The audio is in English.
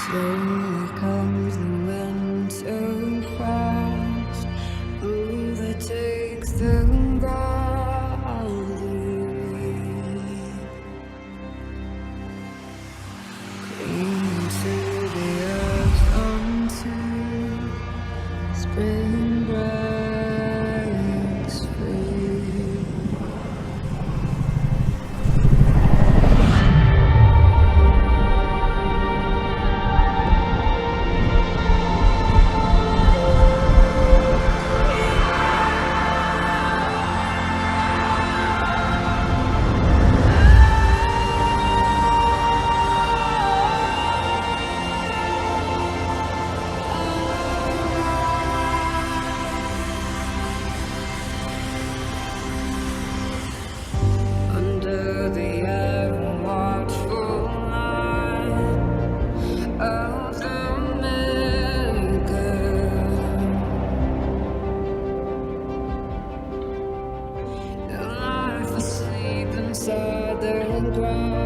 Slowly comes the winter frost. Ooh, that takes them by clinging to the earth until spring breaks free. Under the ever watchful eye of the maker, the life asleep inside the ground.